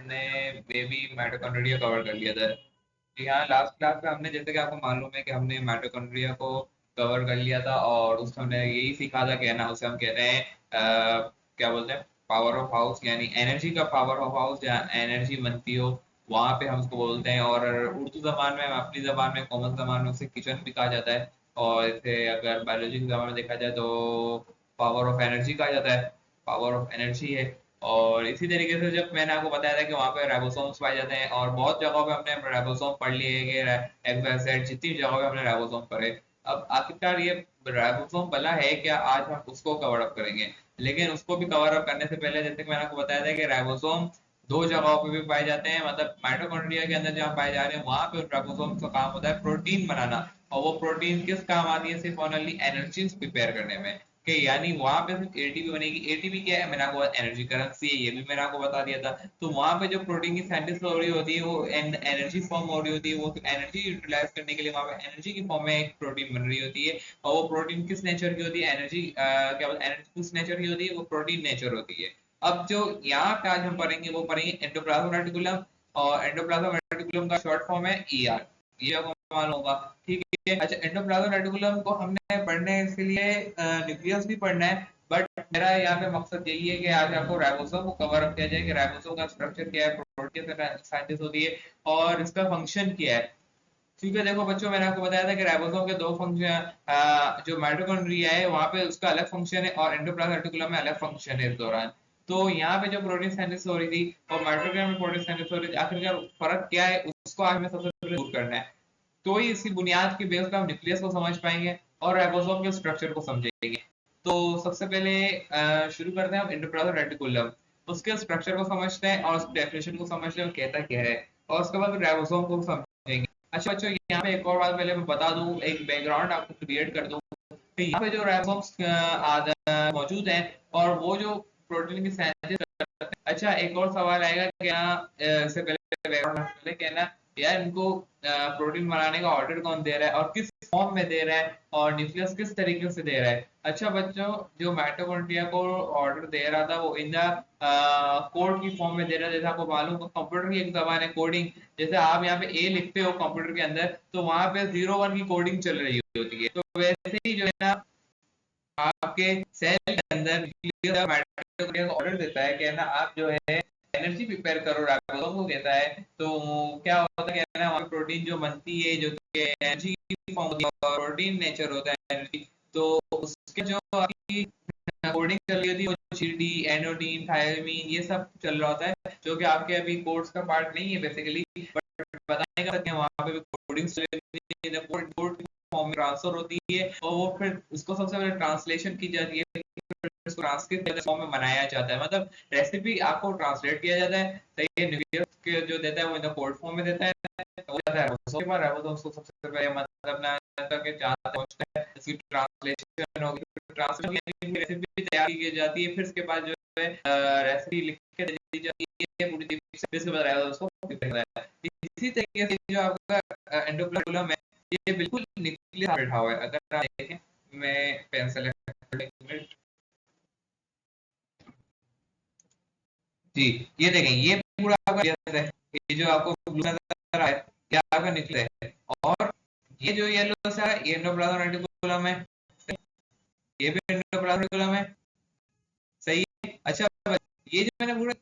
हमने baby mitochondria cover कर लिया था। जी हाँ, लास्ट क्लास में हमने, जैसे कि आपको मालूम है कि हमने माइटोकॉन्ड्रिया को कवर कर लिया था और उसमें हमने यही सीखा था, कहना उसे हम कहते हैं क्या बोलते हैं, पावर ऑफ हाउस, यानी एनर्जी का पावर ऑफ हाउस, जहाँ एनर्जी बनती हो वहां पे हम उसको बोलते हैं। और उर्दू जबान में, अपनी जबान में, कॉमन जबान में उसे किचन भी कहा जाता है। और इसे अगर बायोलॉजी की जबान में देखा जाए तो पावर ऑफ एनर्जी कहा जाता है, पावर ऑफ एनर्जी है। और इसी तरीके से जब मैंने आपको बताया था कि वहाँ पे राइबोसोम्स पाए जाते हैं, और बहुत जगहों पे हमने राइबोसोम पढ़ लिए कि XYZ जितनी जगहों पे हमने राइबोसोम पढ़े। अब आखिरकार ये राइबोसोम भला है क्या, आज हम उसको कवर अप करेंगे। लेकिन उसको भी कवर अप करने से पहले, जैसे कि मैंने आपको बताया था कि राइबोसोम दो जगहों पे भी पाए जाते हैं, मतलब माइटोकॉन्ड्रिया के अंदर जहाँ पाए जा रहे हैं वहां पे राइबोसोम का काम होता है प्रोटीन बनाना। और वो प्रोटीन किस काम आती है, सिर्फ ओनली एनर्जी प्रिपेयर करने में। कि यानी वहां पे सिर्फ एटीपी बनेगी। एटीपी क्या है, मैंने आपको एनर्जी करेंसी है, ये भी मैंने आपको बता दिया था। तो वहां पे जो प्रोटीन की सिंथेसिस हो रही होती है वो एनर्जी फॉर्म हो रही होती है, वो एनर्जी यूटिलाइज करने के लिए वहां पे एनर्जी की फॉर्म में एक प्रोटीन बन रही होती है। और वो प्रोटीन किस नेचर की होती है, एनर्जी क्या बोलते हैं, एनर्जी किस नेचर की होती है, वो प्रोटीन नेचर होती है। अब जो यहाँ पे आज हम पढ़ेंगे वो पढ़ेंगे एंडोप्लाज्मिक रेटिकुलम। और एंडोप्लाज्मिक रेटिकुलम का शॉर्ट फॉर्म है ईआर, ये आपको मालूम होगा। ठीक है, अच्छा, एंडोप्लाज्मिक रेटिकुलम को हमने पढ़ने के लिए न्यूक्लियस भी पढ़ना है। बट मेरा यहाँ पे मकसद यही है कि आज आपको राइबोसोम को कवर अप किया जाए कि राइबोसोम का स्ट्रक्चर क्या है, प्रोटीन साइंटिस होती है और इसका फंक्शन क्या है। ठीक है, देखो बच्चों, मैंने आपको बताया था कि राइबोसोम के दो फंक्शन, जो माइटोकॉन्ड्रिया है वहां पे उसका अलग फंक्शन है और एंडोप्लाज्मिक रेटिकुलम में अलग फंक्शन है इस दौरान। तो यहाँ पे जो प्रोटीन सिंथेसिस हो रही थी और माइटोकॉन्ड्रिया में प्रोटीन सिंथेसिस हो रही थी, आखिरकार फर्क क्या है उसको आज हमें सबसे पहले दूर करना है। तो ही इसकी बुनियाद की बेस पर हम न्यूक्लियस को समझ पाएंगे और राइबोसोम के स्ट्रक्चर को समझेंगे। तो सबसे पहले शुरू करते हैं हम एंडोप्लाज्मिक रेटिकुलम, उसके स्ट्रक्चर को समझते हैं और उसकी डेफिनेशन को समझते हैं वो कहता क्या है, और उसके बाद राइबोसोम को समझेंगे। अच्छा बच्चों, यहाँ पे एक और बात पहले मैं बता दूं, एक बैकग्राउंड आपको क्रिएट कर दूं कि यहाँ पे जो राइबोसोम्स मौजूद हैं और वो जो प्रोटीन की सिंथेसिस करते हैं। अच्छा, एक और सवाल आएगा कि यहाँ इससे पहले बैकग्राउंड कहना यार, इनको प्रोटीन बनाने का ऑर्डर कौन दे रहा है और किस फॉर्म में दे रहा है और न्यूक्लियस किस तरीके से दे रहा है। अच्छा बच्चों, जो माइटोकॉन्ड्रिया को ऑर्डर दे रहा था वो इन द कोड की फॉर्म में दे रहा है। जैसे आपको मालूम हो कंप्यूटर की एक जबान है कोडिंग, जैसे आप यहाँ पे ए लिखते हो कंप्यूटर के अंदर तो वहां पे 0 1 की कोडिंग चल रही होती है। तो वैसे ही जो है ना, आपके सेल के अंदर माइटोकॉन्ड्रिया को ऑर्डर देता है कि ना आप जो है एनर्जी प्रिपेयर करो, राइबोसोम को कहता है। तो क्या होता है कि ना वहाँ प्रोटीन जो बनती है जो कि एनर्जी की फॉर्म होती है और प्रोटीन नेचर होता है एनर्जी। तो उसके जो आपकी कोडिंग चल रही होती है वो जीडी, एनोडीन, थायमीन ये सब चल रहा होता है, जो कि आपके अभी कोर्स का पार्ट नहीं है बेसिकली, बट बताने का कि वहाँ पे भी कोडिंग चल रही है, कोड फॉर्म में ट्रांसफर होती है और वो फिर उसको सबसे पहले ट्रांसलेशन की जाती है, इसको ट्रांसक्रिप्ट फॉर्म में बनाया जाता है, मतलब रेसिपी आपको ट्रांसलेट किया जाता है। सही है, न्यूक्लियस के जो देता है वो इन कोड फॉर्म में देता है, वो जाता है उसके बाद है वो तो उसको सबसे पहले मतलब अपना करके जहाँ तक पहुंचता है इसकी ट्रांसलेशन होगी, ट्रांसलेशन रेसिपी तैयार की जाती है, फिर उसके बाद जो है रेसिपी लिख के दी जाती है पूरी तरीके से, फिर उसके बाद है उसको प्रिपेयर करना है। इसी तरीके से जो आपका एंडोप्लाज्म है ये बिल्कुल न्यूक्लियस बैठा हुआ है। अगर आप देखें, मैं पेंसिल जी, ये देखें, ये पूरा आपका न्यूक्लियस है, ये जो आपको ब्लू नजर आ रहा है ये आपका न्यूक्लियस है। और ये जो येलो सा है ये एंडोप्लाज्मिक रेटिकुलम है, ये भी एंडोप्लाज्मिक रेटिकुलम है। सही है, अच्छा, ये जो मैंने पूरा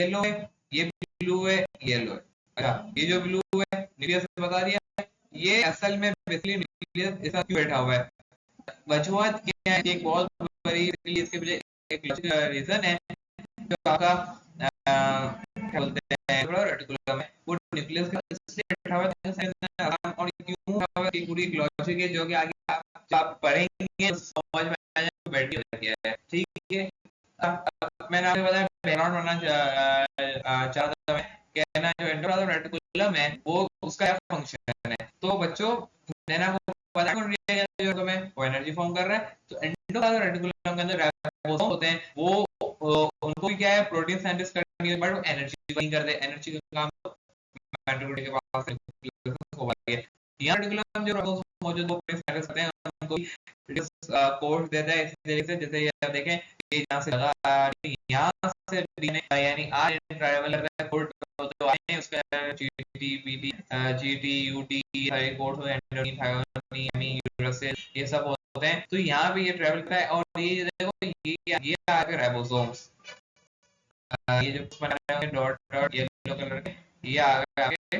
येलो है, ये ब्लू है, येलो है। अच्छा, ये जो ब्लू है न्यूक्लियस बता दिया है, ये असल में बेसिकली न्यूक्लियस ऐसा क्यों बैठा हुआ है, वजूहत क्या है, एक बहुत बड़ी इसके पीछे एक रीजन है। जो आपका क्या बोलते हैं रेटिकुलम है वो न्यूक्लियस का इसलिए बैठा हुआ है, और क्यों बैठा हुआ है, पूरी एक लॉजिक है जो कि आगे आप पढ़ेंगे तो समझ में आ जाएगा बैठ गया है। ठीक है, मैंने आपको बताया बैकग्राउंड बनना चाहता था मैं, कहना जो एंडोप्लाज्मिक रेटिकुलम है वो उसका क्या फंक्शन है। तो बच्चों, मैंने आपको बताया जो में वो एनर्जी फॉर्म कर रहा है, तो एंडोप्लाज्मिक रेटिकुलम के अंदर राइबोसोम होते हैं, वो उनको भी क्या है प्रोटीन सिंथेसिस करने के बाद वो एनर्जी बनी करते हैं, एनर्जी का काम माइटोकॉन्ड्रिया के पास हो गया। यहाँ रेटिकुलम जो राइबोसोम मौजूद वो प्रोटीन सिंथेसिस करते हैं, उनको कोड देता है इस तरीके से, जैसे ये आप देखें ये यहाँ से लगा यहाँ से डीएनए यानी आर ट्राइवल code GT PT GT UT सारे कोर्स होते हैं, एंडोनी थायोनी यूरासिल, ये सब होते हैं। तो यहाँ पे ये ट्रेवल करता है और ये देखो ये आगे राइबोसोम्स, ये जो बना रहे हैं डॉट डॉट येलो कलर के, ये आगे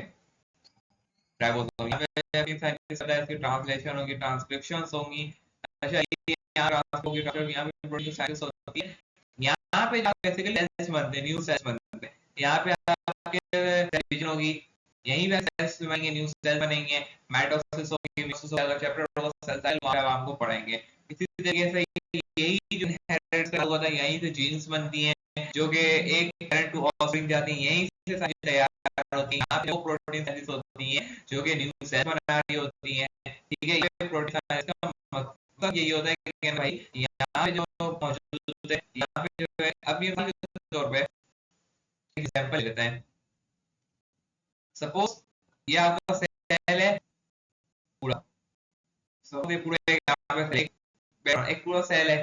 राइबोसोम, यहाँ पे इसकी ट्रांसलेशन होगी, ट्रांसक्रिप्शंस होंगी। अच्छा ये यहाँ यहाँ पे प्रोटीन साइंटिस्ट होती है। यहाँ पे बेसिकली सेल्स बनते हैं, न्यू सेल्स बनते हैं। यहाँ पे आपके सेल डिवीजन होगी, यहीं पे सेल्स बनेंगे, न्यू सेल बनेंगे, माइटोसिस होगी, मियोसिस होगा, चैप्टर होगा सेल साइकिल, वहां पे हमको पढ़ाएंगे। इसी तरीके से यही जो इनहेरिटेंस का होता है, यहीं से जीन्स बनती हैं जो कि एक पेरेंट टू ऑफस्प्रिंग जाती हैं, यहीं से सारी तैयार होती हैं। यहाँ पे वो प्रोटीन सिंथेसिस होती है जो कि न्यू सेल बना रही होती है। ठीक है, ये प्रोटीन सिंथेसिस का मतलब यही होता है कि भाई यहाँ पे जो मौजूद है, यहाँ पे जो है, अब ये तौर पे एग्जांपल लेते हैं। सपोज ये आपका सेल है पूरा, सपोज ये पूरा यहाँ पे एक पूरा सेल है,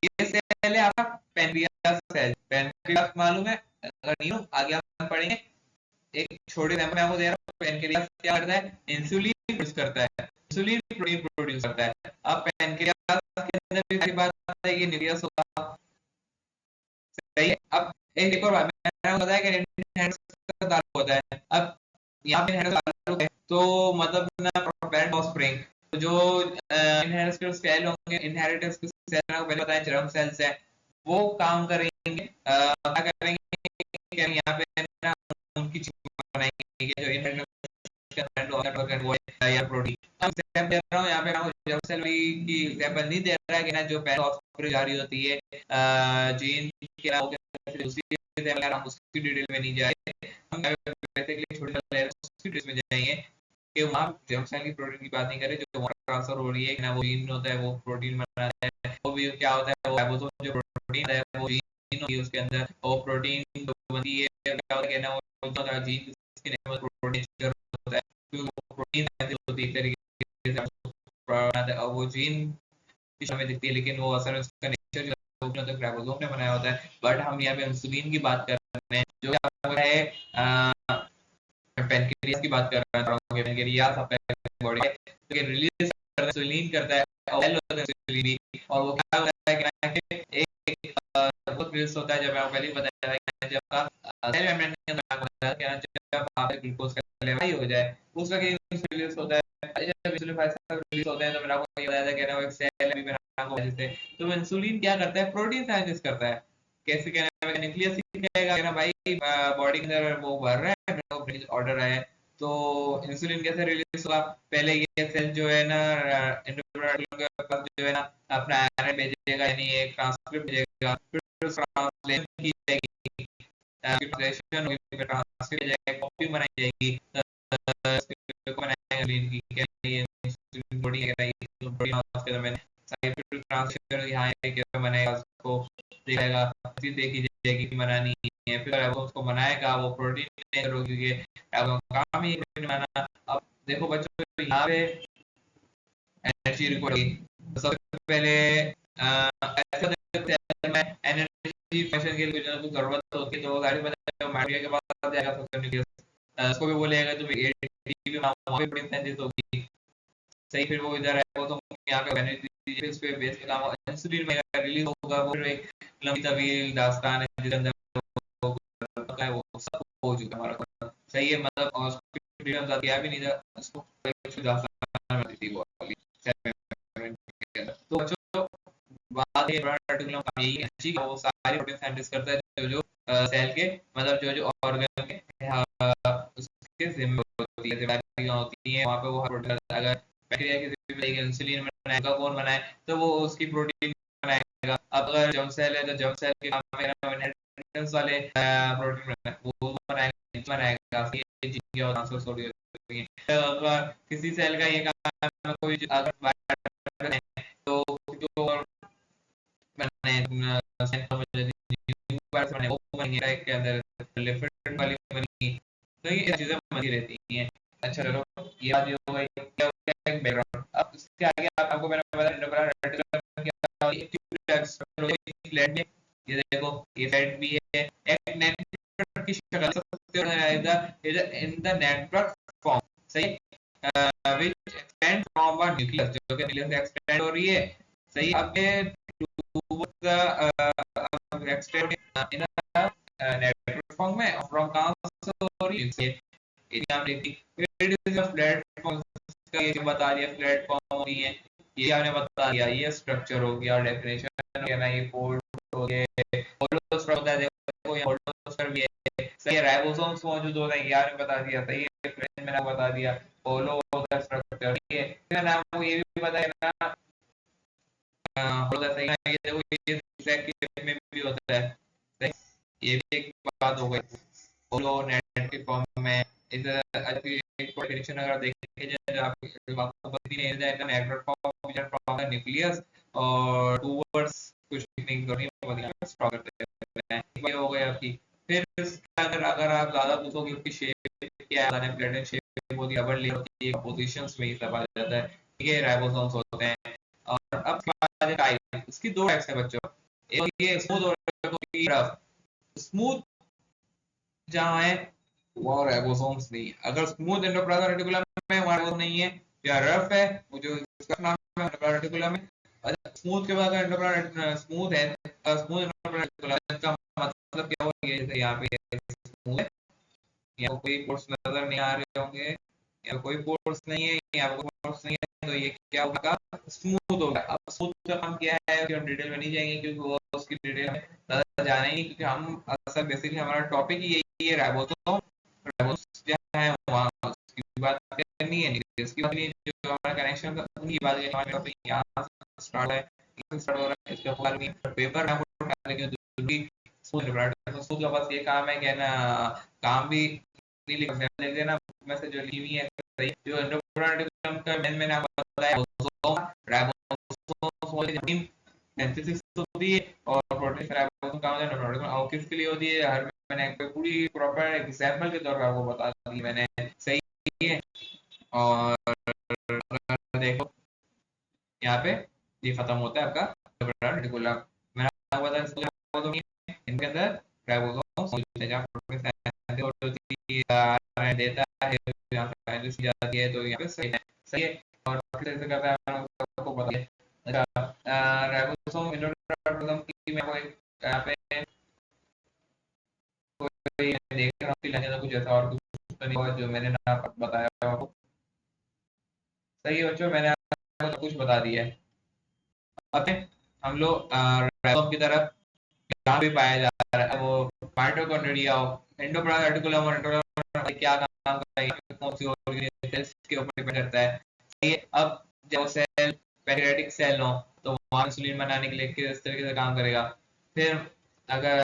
ये सेल है आपका पेनक्रियास सेल। पेनक्रियास मालूम है, अगर नहीं हो आगे हम पढ़ेंगे। एक छोटे एग्जांपल आपको दे रहा हूं, पेनक्रियास क्या करता है, इंसुलिन प्रोड्यूस करता है, इंसुलिन प्रोटीन प्रोड्यूस करता है। अब पेनक्रियास के अंदर भी सारी बात है, ये न्यूक्लियस होगा, सही है। अब एक और बात मैंने बताया कि इनहेरिटेंस का ताल्लुक होता है। अब यहाँ पे इनहेरिटेंस का ताल्लुक है तो मतलब ना पेरेंट ऑफस्प्रिंग, तो जो इनहेरिटेंस के सेल होंगे, इनहेरिटेंस के सेल को पहले बताया जर्म सेल्स है, वो काम करेंगे, क्या करेंगे कि यहाँ पे ना उनकी चीज बनाएंगे जो इनहेरिटेंस के अंदर वो या प्रोटीन। अब एग्जांपल दे रहा हूँ यहाँ पे, जर्म सेल की एग्जांपल नहीं दे रहा है कि ना जो पहले ऑफस्प्रिंग जारी होती है जीन के हम उसकी डिटेल में नहीं जाए, हम बेसिकली छोटे लेवल उसकी डिटेल में जाएंगे कि वहाँ जर्म सेल की प्रोटीन की बात नहीं करें, जो वहाँ ट्रांसफर हो रही है ना, वो जीन होता है, वो प्रोटीन बनाता है, वो भी क्या होता है, वो राइबोसोम जो प्रोटीन है वो जीन होती है, उसके अंदर वो प्रोटीन बनती है, क्या होता है ना, वो जीन इसके नेम में प्रोटीन होता है, क्योंकि वो प्रोटीन होती है एक तरीके से, वो जीन की हमें दिखती है, लेकिन वो असल में उसका नेचर जो राइबोसोम ने बनाया होता है। बट हम यहाँ पे इंसुलिन की बात कर रहे हैं, जो है पेनक्रियास की बात कर रहा हूँ, पेनक्रियास आपका बॉडी है रिलीज करता है, इंसुलिन करता है, सेल होता है इंसुलिन, और वो क्या होता है कि एक बहुत रिलीज होता है, जब मैं पहले बताया था, जब का सेल मेम्ब्रेन के अंदर होता है कि जब वहां पे ग्लूकोज का लेवल हाई हो जाए उस वक्त इंसुलिन रिलीज होता है। जब इंसुलिन रिलीज होता है तो मैंने आपको ये बताया था कि ना एक सेल है, मैंने आपको जिससे तो इंसुलिन क्या करता है, प्रोटीन सिंथेसिस करता है। कैसे कहना है, न्यूक्लियस कहेगा ना भाई बॉडी के अंदर वो भर रहा है, ऑर्डर है, तो इंसुलिन कैसे रिलीज होगा, पहले ये सेल जो है ना एंडोप्लाज्म के पास जो है ना अपना आरएनए भेजेगा, यानी एक ट्रांसक्रिप्ट भेजेगा, फिर ट्रांसलेशन की जाएगी, ट्रांसलेशन होगी, फिर ट्रांसक्रिप्ट जाएगी, कॉपी बनाई जाएगी, बनाएगा की क्या ये इंसुलिन बॉडी है, ये प्रोटीन उसके अंदर मैंने साइड फिर ट्रांसलेशन यहाँ एक बनाएगा, उसको देखेगा, फिर देखी जाएगी कि बनानी है, फिर अब उसको बनाएगा, वो प्रोटीन नहीं होगी, अब काम ही बनाना। अब देखो बच्चों यहाँ पे एनर्जी रिक्वायर्ड, सबसे पहले ऐसा में एनर्जी फंक्शन के लिए कुछ जरूरत होती है, तो वो सारी बातें माइंड के पास जाएगा, सबसे न्यूक्लियस उसको भी बोलेगा तुम एटीपी बनाओ, वहां पे प्रोटीन सिंथेसिस होगी, सही, फिर वो इधर है वो तो यहाँ पे एनर्जी इस पे बेस पे काम इंसुलिन में रिलीज होगा, वो एक लंबी तवील दास्तान है जिसके अंदर वो सब हो चुका हमारा, सही है। मतलब और फ्रीडम था भी नहीं था उसको, दास्तान में थी वो वाली तो बच्चों बात है पर्टिकुलर काम यही है कि वो सारी प्रोटीन सिंथेसिस करता है जो जो सेल के मतलब जो जो ऑर्गन के उसके जिम्मे होती है, जिम्मेदारियां होती हैं, वहां पे वो प्रोटीन अगर बैक्टीरिया की इंसुलिन बनाएगा, कौन बनाए, तो वो उसकी प्रोटीन बनाएगा। अब अगर जर्म सेल है तो जर्म सेल के काम में इनहेरिटेंस वाले प्रोटीन वो बनाएगा, ये चीजें और ट्रांसफर हो रही है। अगर किसी सेल का ये काम है, कोई अगर तो जो के अंदर लिपिड वाली बनी, तो ये चीजें बनी रहती हैं। अच्छा चलो ये बात हो गई, क्या हो गया एक बैकग्राउंड। अब इसके आगे आपको मैंने बताया ये देखो ये फेट भी है, एक नेटवर्क की शक्ल structure is in the network form, सही, which extend from a nucleus, जो कि nucleus से extend हो रही है, सही। अब ये towards the extend in a network form में from कहाँ से हो रही है, एरिया में देखी। it is a platform, इसका ये बता दिया प्लेटफॉर्म होनी है, ये आपने बता दिया, ये स्ट्रक्चर हो गया, डेफिनेशन हो गया ना, ये फोल्ड हो गया, होलोस्टर होता है, देखो ये होलोस्टर भी है, सही है। राइबोसोम्स मौजूद होते हैं, ये आपने बता दिया, सही है। फ्रेंड मैंने बता दिया, होलो होता है स्ट्रक्चर, ठीक है। फिर मैंने आपको ये भी बताया ना, होता है, सही है। ये देखो ये zigzag के में भी होता है, सही, ये भी एक बात हो गई। होलो नेट के फॉर्म में इस एक डेफिनेशन अगर देखें जाए, आपको पता नहीं है ना, network form from the nucleus और टुवर्ड्स कुछ नहीं करनी होती, स्ट्रॉ करते हैं, ये हो गया आपकी। फिर इसके अगर आप ज्यादा पूछोगे उसकी शेप क्या है, प्लेटन शेप होती है, डबल लेयर होती है, कंपोजिशंस में ये सब आ जाता है, ठीक है। राइबोसोम्स होते हैं। और अब टाइप, इसकी दो टाइप्स है बच्चों, एक ये स्मूथ और रफ। स्मूथ जहाँ है वहाँ राइबोसोम्स नहीं है। अगर स्मूथ एंडोप्लाज्मिक रेटिकुलम में वहाँ राइबोसोम नहीं है, या रफ है, वो जो इसका नाम है एंडोप्लाज्मिक रेटिकुलम है। अच्छा, स्मूथ के बाद एंडोप्लाज्मिक स्मूथ है, स्मूथ एंडोप्लाज्मिक रेटिकुलम का मतलब क्या होगा, ये जैसे यहाँ पे स्मूथ है, यहाँ कोई पोर्स नजर नहीं आ रहे होंगे, यहाँ कोई पोर्स नहीं है, यहाँ कोई पोर्स नहीं है, तो ये क्या होगा, स्मूथ होगा। अब स्मूथ का काम क्या है, कि हम डिटेल में नहीं जाएंगे, क्योंकि वो उसकी डिटेल में ज़्यादा जाना ही नहीं, क्योंकि हम असल बेसिकली हमारा टॉपिक ही यही है, राइबोसोम। राइबोसोम जो है वहाँ उसकी बात करनी है, नहीं इसकी बात नहीं, जो हमारा कनेक्शन का उनकी बात करनी है। हमारा टॉपिक यहाँ स्टार्ट है, यहाँ स्टार्ट हो रहा है, इसका फॉर में पेपर में आपको डालेंगे दूसरी स्मूथ का बस ये काम है कि ना, काम भी नहीं लिख देना में से जो लिखी हुई है, सही। जो एंडोप्लाज्मिक का मैंने आपको बताया, राइबोसोम सिंथेसिस होती है, और प्रोटीन राइबोसोम काम है एंडोप्लाज्मिक, और किसके लिए होती है, हर मैंने पूरी प्रॉपर एग्जांपल के तौर पे आपको बता दी मैंने, सही है। और देखो यहाँ पे ये खत्म होता है आपका रेटिकुलम। मैंने आपको बताया इसको इनके अंदर राइबोसोम मौजूद है, जहाँ प्रोटीन देता है, यहाँ पे जाती है, तो यहाँ पे सही है, सही है। और कैसे करता है आपको पता है। अच्छा, राइबोसोम एंडोप्लाज्मिक की मैं कोई यहाँ पे कोई देख रहा हूँ कि लगेगा कुछ ऐसा और कुछ तो नहीं हुआ जो मैंने ना बताया आपको, सही है बच्चों, मैंने आपको कुछ बता दिया है। अब हम लोग राइबोसोम की तरफ, यहाँ भी पाया जा रहा है वो माइटोकॉन्ड्रिया, एंडोप्लाज्मिक रेटिकुलम और एंडोप्लाज्मिक क्या काम करता है, कौन सी ऑर्गेनेल सेल्स के ऊपर डिपेंड करता है, सही है। अब जब सेल पैंक्रियाटिक सेल हो, तो वहाँ इंसुलिन बनाने के लिए किस तरीके से काम करेगा। फिर अगर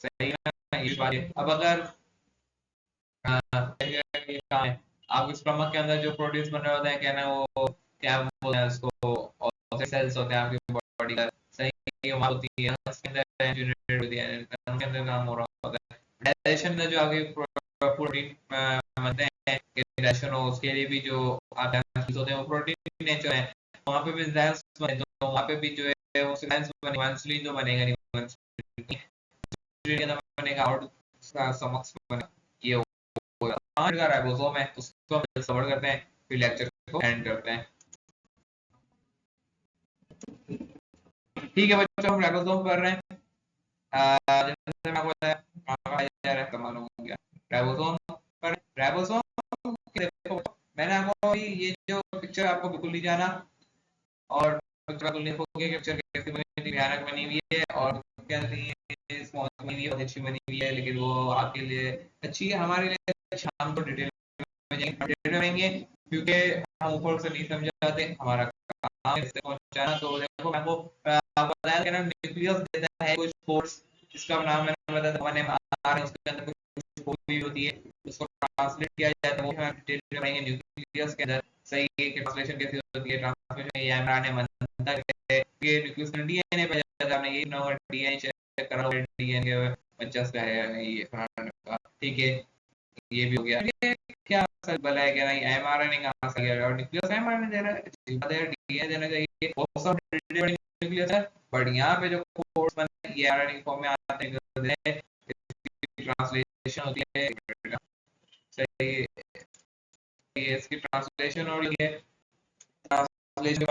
सही है, ये बात है। अब अगर आपके स्टमक के अंदर जो प्रोटीन्स बन रहे होते हैं, क्या ना वो क्या बोलते हैं उसको, सेल्स होते हैं आपकी बॉडी का, सही है, वहाँ होती है, उसके अंदर जनरेट होती है, उनके अंदर काम हो रहा होता है। डाइजेशन में जो आपके प्रोटीन बनते हैं, डाइजेशन हो उसके लिए भी जो आप होते हैं वो प्रोटीन नेचर है, वहाँ पे भी एंजाइम्स बने, तो वहाँ पे भी जो है वो एंजाइम्स बनेगा, इंसुलिन तो बनेगा नहीं, इंसुलिन बनेगा और समक्ष बनेगा, ये का राइबोसोम है, उसको हम कवर करते हैं, फिर लेक्चर को एंड करते हैं। ठीक है बच्चों, हम राइबोसोम कर रहे हैं, जैसे मैं आपको बताया मालूम हो गया राइबोसोम पर। राइबोसोम देखो, मैंने आपको ये जो पिक्चर आपको बिल्कुल नहीं जाना, और पिक्चर बिल्कुल नहीं होगी, पिक्चर कैसी बनी भयानक बनी हुई है, और कैसी स्मॉल बनी हुई है, अच्छी बनी हुई है, लेकिन वो आपके लिए अच्छी है, हमारे लिए शाम को डिटेल रहेंगे, क्योंकि हम ऊपर से नहीं समझाते, हमारा काम है इससे पहुंचाना। तो देखो मैं आपको बताया ना, न्यूक्लियस देता है कुछ फोर्स, जिसका नाम मैंने बताया था, एमआर है, उसके अंदर कुछ फोर्स भी होती है, उसको ट्रांसलेट किया जाता है, वो हम डिटेल में पढ़ेंगे न्यूक्लियस के अंदर, सही है, कि ट्रांसलेशन कैसे होती है, ट्रांसलेशन ये एमआर ने बनता है, ये न्यूक्लियस में डीएनए पे जाता है, हमने ये ना डीएनए चेक करा, डीएनए बच्चा का है ये, ठीक है, ये भी हो गया। क्या असल भला है कि नहीं, एमआरएनए कहां से गया, और न्यूक्लियस एमआरएनए दे रहा है, डीएनए देना चाहिए, वो सब न्यूक्लियस है, बट यहाँ पे जो कोड्स बने ये आरएनए फॉर्म में आते हैं, ट्रांसलेशन होती है, सही है, इसकी ट्रांसलेशन और ये ट्रांसलेशन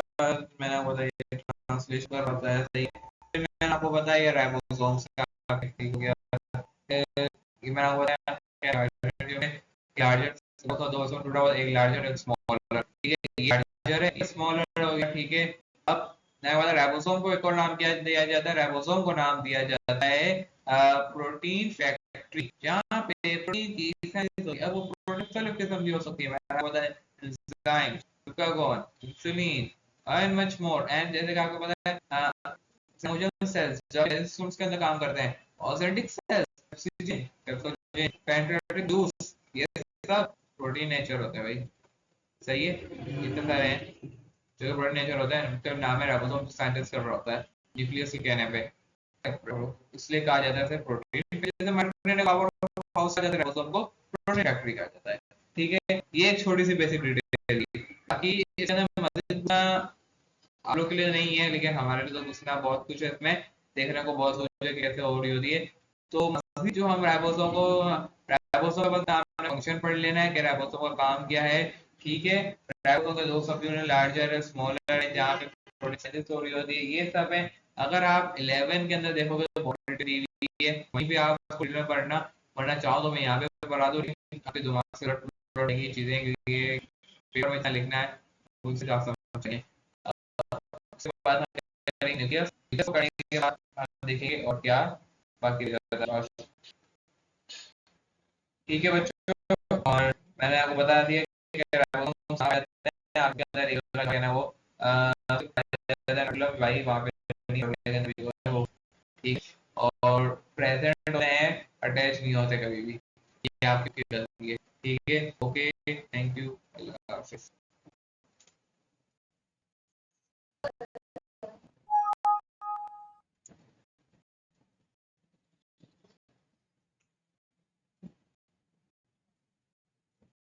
मैंने आपको बताया, ट्रांसलेशन पर बताया सही। फिर मैंने आपको बताया राइबोसोम्स का हो गया, ये मैंने आपको बताया लार्जर दो टूटा हुआ, एक लार्जर एक स्मॉलर, ठीक है, ये लार्जर है ये स्मॉलर हो गया, ठीक है। अब नया वाला राइबोसोम को एक और नाम क्या दिया जाता है, राइबोसोम को नाम दिया जाता है प्रोटीन फैक्ट्री, जहाँ पे प्रोटीन की अब वो प्रोटीन मुख्तलिफ किस्म की हो सकती है, मैंने बताया enzyme, glucagon, insulin and much more. And जैसे कि आपको पता है सिनोजन सेल्स जो सेल्स के अंदर काम करते हैं, ऑक्सीडेटिव सेल्स, ऑक्सीजन, पेप्टोजेन, पैंक्रियाटिक जूस, ये सब प्रोटीन नेचर होते हैं भाई, सही है, इतने सारे हैं जो प्रोटीन नेचर होता है, मतलब नाम है राइबोसोम, साइंटिस्ट कर रहा होता है न्यूक्लियस के कहने पे, इसलिए कहा जाता है सिर्फ प्रोटीन, जैसे माइटोकॉन्ड्रिया पावर हाउस कहा जाता है, राइबोसोम को प्रोटीन फैक्ट्री कहा जाता है, ठीक है। ये एक छोटी सी बेसिक डिटेल, बाकी इसके अंदर मजीद आप लोग के लिए नहीं है, लेकिन हमारे लिए तो पूछना बहुत कुछ है, इसमें देखने को बहुत कुछ है कैसे हो रही होती है। तो मजीद जो हम राइबोसोम का बस नाम फंक्शन पढ़ लेना है कि राइबोसोम का काम क्या है, ठीक है। राइबोसोम के दो सब यूनिट, लार्जर है स्मॉलर है, जहाँ पे प्रोटीन हो रही होती है, ये सब है। अगर आप 11 के अंदर देखोगे तो बहुत दी हुई है, वहीं पे आप स्कूल में पढ़ना चाहो तो मैं यहाँ पे पढ़ा दूँ, आपके दिमाग से रट चीजें, क्योंकि ये पेपर में इतना लिखना है उनसे आप समझेंगे। उसके बाद हम करेंगे न्यूक्लियस, न्यूक्लियस को करने के बाद हम देखेंगे और क्या बाकी रहता है, ठीक है बच्चों। और मैंने आपको बता दिया कि राइबोसोम आपके अंदर एक है ना वो मतलब भाई वहाँ पे वो, ठीक, और प्रेजेंट होते हैं, अटैच नहीं होते कभी भी, ये आपकी गलती है, ठीक है, ओके।